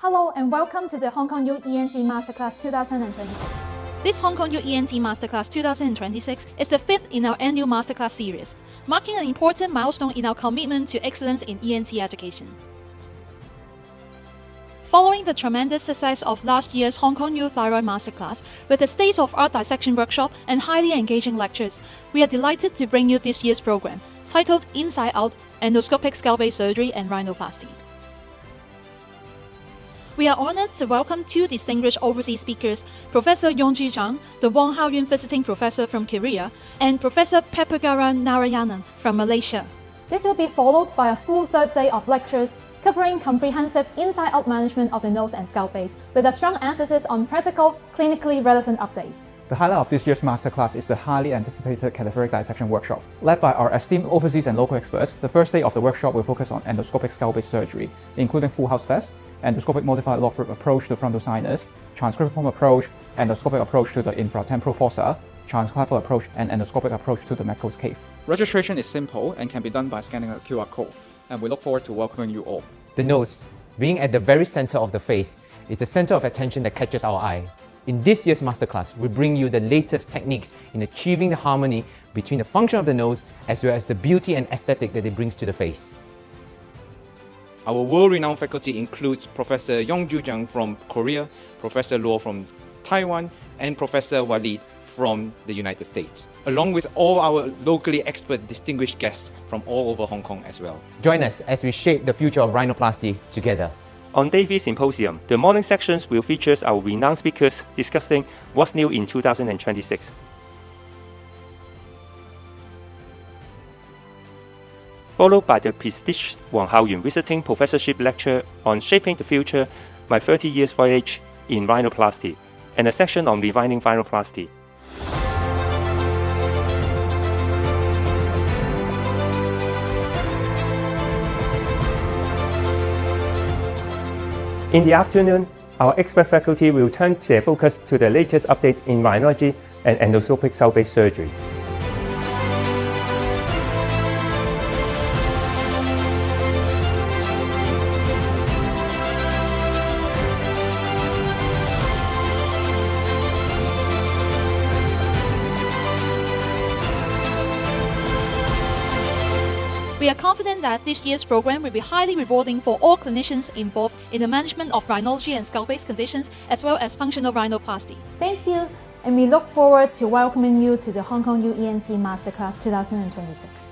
Hello and welcome to the Hong Kong U ENT Masterclass 2026. This Hong Kong U ENT Masterclass 2026 is the fifth in our annual Masterclass series, marking an important milestone in our commitment to excellence in ENT education. Following the tremendous success of last year's Hong Kong U Thyroid Masterclass with a state-of-art dissection workshop and highly engaging lectures, we are delighted to bring you this year's program, titled Inside Out, Endoscopic Scalp-Based Surgery and Rhinoplasty. We are honored to welcome two distinguished overseas speakers, Professor Yuen the Wong Yuen Visiting Professor from Korea, and Professor Pepagara Narayanan from Malaysia. This will be followed by a full third day of lectures covering comprehensive inside-out management of the nose and scalp base, with a strong emphasis on practical, clinically relevant updates. The highlight of this year's masterclass is the highly anticipated cadaveric dissection workshop. Led by our esteemed overseas and local experts, the first day of the workshop will focus on endoscopic scalp-based surgery, including full house FESS, endoscopic modified log root approach to frontal sinus, transcriptiform approach, endoscopic approach to the infratemporal fossa, transclavial approach, and endoscopic approach to the Meckel's cave. Registration is simple and can be done by scanning a QR code, and we look forward to welcoming you all. The nose, being at the very center of the face, is the center of attention that catches our eye. In this year's masterclass, we bring you the latest techniques in achieving the harmony between the function of the nose as well as the beauty and aesthetic that it brings to the face. Our world-renowned faculty includes Professor Yuen from Korea, Professor Luo from Taiwan, and Professor Walid from the United States, along with all our locally expert distinguished guests from all over Hong Kong as well. Join us as we shape the future of rhinoplasty together. On Day 3 Symposium, the morning sections will feature our renowned speakers discussing what's new in 2026. Followed by the prestigious Wong Yuen Visiting Professorship lecture on Shaping the Future, My 30 Years Voyage in Rhinoplasty, and a section on Refining Rhinoplasty. In the afternoon, our expert faculty will turn their focus to the latest update in rhinology and endoscopic scalp-based surgery. We are confident that this year's program will be highly rewarding for all clinicians involved in the management of rhinology and scalp-based conditions, as well as functional rhinoplasty. Thank you, and we look forward to welcoming you to the Hong Kong U ENT Masterclass 2026.